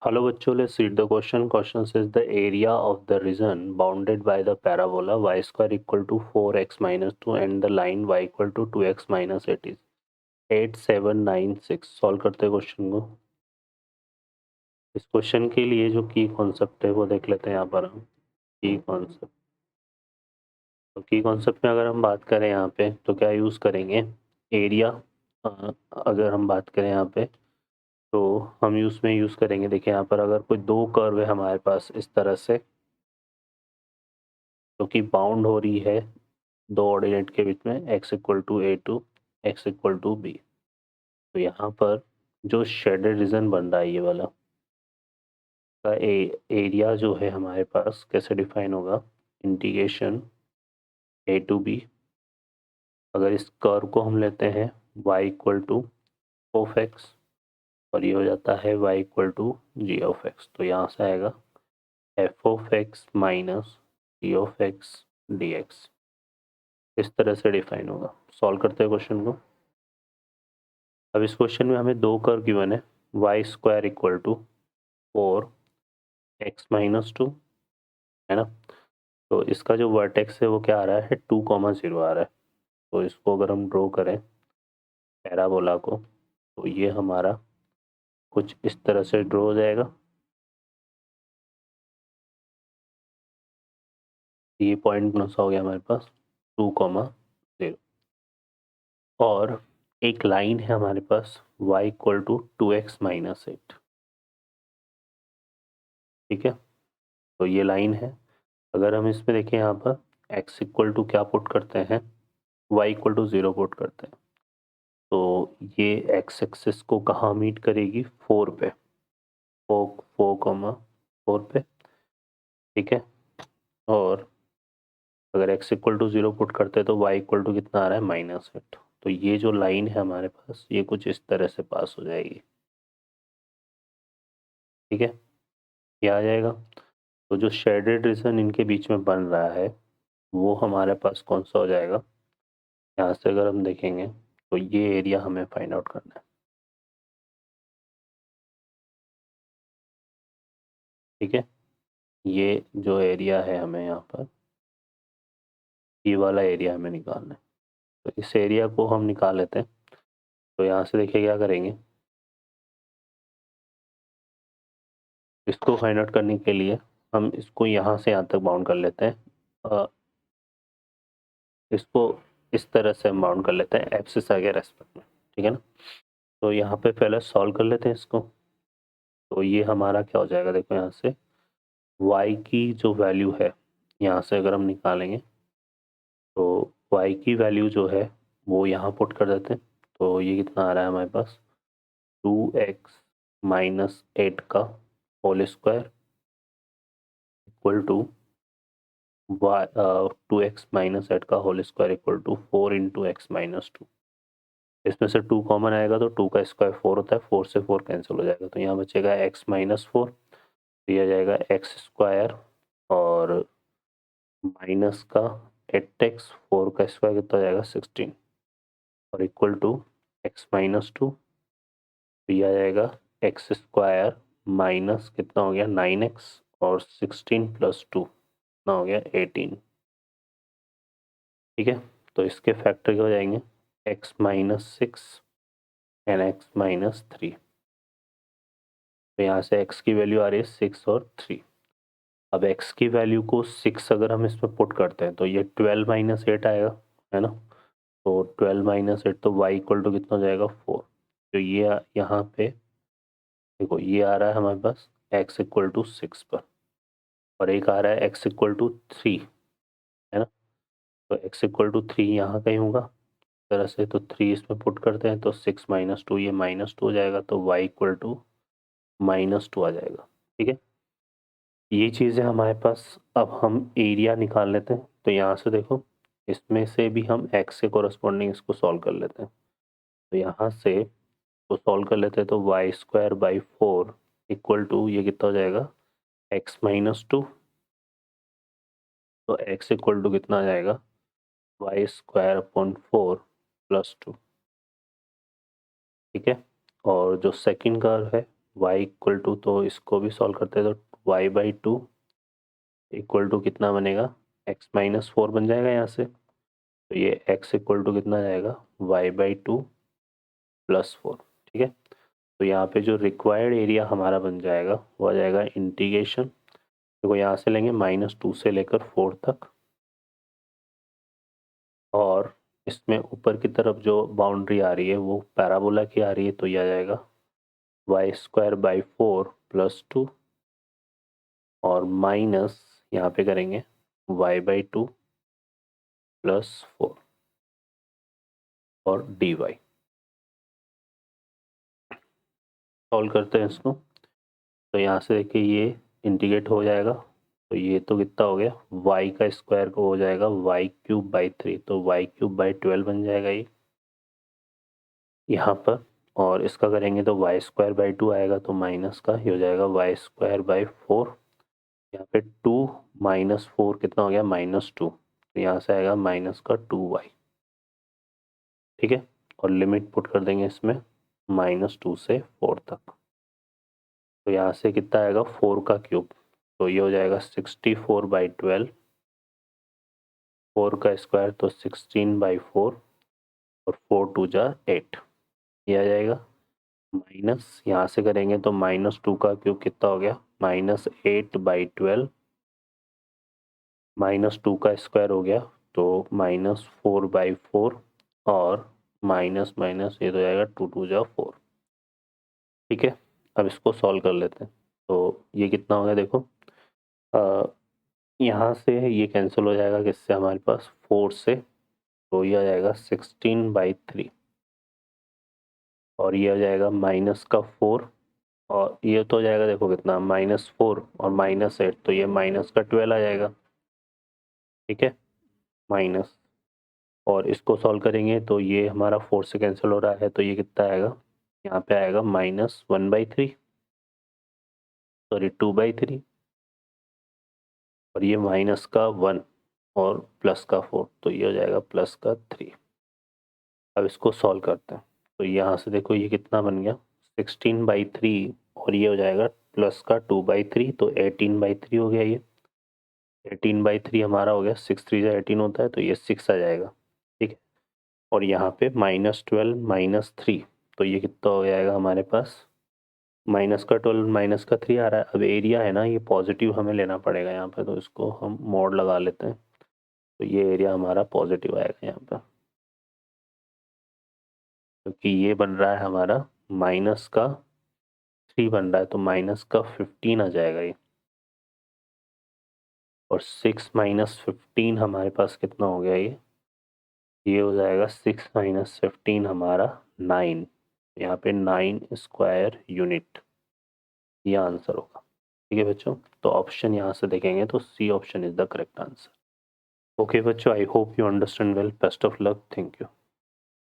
Hello बच्चों, let's read the question. Question says the area of the region bounded by the parabola y square equal to 4x minus 2 and the line y equal to 2x minus 8 is 8796. Solve करते हैं question को. इस question के लिए जो की concept है वो देख लेते हैं यहाँ पर हम. की कॉन्सेप्ट, तो की कॉन्सेप्ट में अगर हम बात करें यहाँ पे तो क्या यूज़ करेंगे. एरिया, अगर हम बात करें यहाँ पे तो हम यूज़ करेंगे. देखिए यहाँ पर अगर कोई दो कर्व है हमारे पास इस तरह से, तो कि बाउंड हो रही है दो ऑर्डिनेट के बीच में x equal to a to x equal to b. तो यहाँ पर जो शेडेड रीजन बन रहा है ये वाला का एरिया जो है हमारे पास कैसे डिफाइन होगा. Integration a to b. अगर इस कर्व को हम लेते हैं y equal to of x और ये हो जाता है y equal to g of x. तो यहाँ से आएगा f of x minus g of x d x. इस तरह से डिफाइन होगा. सॉल्व करते हैं क्वेश्चन को. अब इस क्वेश्चन में हमें दो कर्व गिवन है. Y square equal to 4x minus 2 है ना. तो इसका जो वर्टेक्स है वो क्या आ रहा है 2,0 आ रहा है. तो इसको अगर हम ड्रॉ करें पैराबोला को तो ये हमारा कुछ इस तरह से ड्रॉ हो जाएगा. ये पॉइंट कौन सा हो गया हमारे पास 2,0 और एक लाइन है हमारे पास y equal to 2x minus 8. ठीक है, तो ये लाइन है. अगर हम इसमें देखें यहाँ पर x इक्वल टू क्या पुट करते हैं y इक्वल टू 0 पुट करते हैं तो ये x एक्सिस को कहाँ मीट करेगी 4 पे. 4 पे. ठीक है, और अगर x इक्वल टू 0 पुट करते हैं तो y इक्वल टू कितना आ रहा है -8. तो ये जो लाइन है हमारे पास ये कुछ इस तरह से पास हो जाएगी. ठीक है, ये आ जाएगा. तो जो शेडेड रीजन इनके बीच में बन रहा है वो हमारे पास कौन सा हो जाएगा. यहाँ से अगर हम देखेंगे तो ये एरिया हमें फाइंड आउट करना है. ठीक है, ये जो एरिया है हमें यहाँ पर ये वाला एरिया हमें निकालना है. तो इस एरिया को हम निकाल लेते हैं. तो यहाँ से देखिए क्या करेंगे. इसको फाइंड आउट करने के लिए हम इसको यहाँ से यहाँ तक बाउंड कर लेते हैं. इसको इस तरह से हम बाउंड कर लेते हैं एक्सिस के रेस्पेक्ट में. ठीक है ना. तो यहाँ पे पहले सॉल्व कर लेते हैं इसको. तो ये हमारा क्या हो जाएगा देखो यहाँ से y की जो वैल्यू है यहाँ से अगर हम निकालेंगे तो y की वैल्यू जो है वो यहाँ पुट कर देते हैं. तो ये कितना आ रहा है हमारे पास 2x माइनस 8 का whole square equal to 2x minus 8 का whole square equal to 4 into x minus 2. इसमें से 2 कॉमन आएगा तो 2 का स्क्वायर 4 होता है. 4 से 4 कैंसिल हो जाएगा तो यहाँ बचेगा x माइनस 4. दिया जाएगा एक्स स्क्वायर और माइनस का 8x 4 का स्क्वायर कितना हो जाएगा 16 और इक्वल टू x माइनस 2. तो ये आ जाएगा एक्स स्क्वायर माइनस कितना हो गया 9x और 16 प्लस 2 कितना हो गया 18. ठीक है, तो इसके फैक्टर क्या हो जाएंगे x minus 6 and x minus 3. तो यहाँ से x की वैल्यू आ रही है 6 और 3. अब x की वैल्यू को 6 अगर हम इसमें पुट करते हैं तो ये 12 माइनस 8 आएगा है ना. तो 12 माइनस 8 तो y इक्वल टू कितना हो जाएगा 4. तो ये यहाँ पे देखो ये आ रहा है हमारे पास x इक्वल टू 6 पर और एक आ रहा है x इक्वल टू 3 है ना. तो x इक्वल टू 3 यहाँ कहीं होगा इस तरह से. तो 3 इसमें पुट करते हैं तो 6 माइनस 2 ये -2 हो जाएगा. तो y इक्वल टू -2 आ जाएगा. ठीक है, ये चीज़ है हमारे पास. अब हम एरिया निकाल लेते हैं. तो यहाँ से देखो इसमें से भी हम x के कोरस्पॉन्डिंग इसको सॉल्व कर लेते हैं. तो यहाँ से तो सॉल्व कर लेते हैं तो y square by 4 equal to ये कितना हो जाएगा x माइनस 2. तो x इक्वल टू कितना आ जाएगा वाई स्क्वायर अपॉन 4 प्लस 2. ठीक है, और जो सेकंड कर्व है y इक्वल टू, तो इसको भी सॉल्व करते हैं तो y by two equal to कितना बनेगा, x माइनस फोर बन जाएगा यहाँ से। तो ये x इक्वल टू कितना जाएगा, y by two plus four. ठीक है, तो यहाँ पे जो रिक्वायर्ड एरिया हमारा बन जाएगा वो आ जाएगा इंटीग्रेशन, देखो यहाँ से लेंगे -2 से लेकर 4 तक, और इसमें ऊपर की तरफ जो बाउंड्री आ रही है वो पैराबोला की आ रही है, तो ये आ जाएगा y square by four plus two, और माइनस यहाँ पे करेंगे y by two plus four और dy। सॉल्व करते हैं इसको, तो यहाँ से देखिए ये इंटीग्रेट हो जाएगा, तो ये तो कितना हो गया, y का स्क्वायर को हो जाएगा y क्यूब बाई थ्री, तो y क्यूब बाई 12 बन जाएगा ये यहाँ पर, और इसका करेंगे तो y स्क्वायर बाई टू आएगा, तो माइनस का ये हो जाएगा y स्क्वायर बाई फोर, यहाँ पे टू माइनस फोर कितना हो गया, -2, तो यहाँ से आएगा माइनस का 2y। ठीक है, और लिमिट पुट कर देंगे इसमें -2 से 4 तक, तो यहाँ से कितना आएगा 4 का क्यूब, तो ये हो जाएगा 64 बाई 12, 4 का स्क्वायर तो 16 बाई 4, और 4 टू जा 8, ये आ जाएगा माइनस, यहाँ से करेंगे तो -2 का क्यूब कितना हो गया, -8 बाई 12, -2 का स्क्वायर हो गया तो -4 बाई 4, और माइनस माइनस ये तो जाएगा 2 टू जा 4। ठीक है, अब इसको सॉल्व कर लेते हैं, तो ये कितना हो गया देखो, यहाँ से ये कैंसिल हो जाएगा किससे, हमारे पास 4 से, तो ये आ जाएगा 16 बाई थ्री, और ये आ जाएगा माइनस का 4, और ये तो हो जाएगा देखो कितना, -4 और -8, तो ये माइनस का 12 आ जाएगा। ठीक है, माइनस, और इसको सॉल्व करेंगे तो ये हमारा 4 से कैंसिल हो रहा है, तो ये कितना आएगा, यहाँ पे आएगा -1 by three, sorry 2 by three, और ये माइनस का 1 और प्लस का 4, तो ये हो जाएगा प्लस का 3। अब इसको सॉल्व करते हैं, तो यहाँ से देखो ये कितना बन गया, 16 बाई थ्री, और ये हो जाएगा प्लस का 2 बाई थ्री, तो 18 बाई थ्री हो गया, ये 18 बाई थ्री हमारा हो गया, 6 3 जा 18 होता है, तो ये 6 आ जाएगा। ठीक है, और यहाँ पे -12 -3, तो ये कितना हो जाएगा हमारे पास, माइनस का 12 माइनस का 3 आ रहा है। अब एरिया है ना ये पॉजिटिव हमें लेना पड़ेगा यहाँ पे, तो इसको हम मोड लगा लेते हैं, तो ये एरिया हमारा पॉजिटिव आएगा यहाँ पे, क्योंकि ये बन रहा है हमारा -3 बन रहा है, तो -15 आ जाएगा ये, और 6 -15 हमारे पास कितना हो गया, ये हो जाएगा 6 -15 हमारा 9, यहाँ पे 9 स्क्वायर यूनिट, ये आंसर होगा। ठीक है बच्चों, तो ऑप्शन यहाँ से देखेंगे तो C option is the correct answer. Okay बच्चों, I hope you understand well, best of luck, thank you.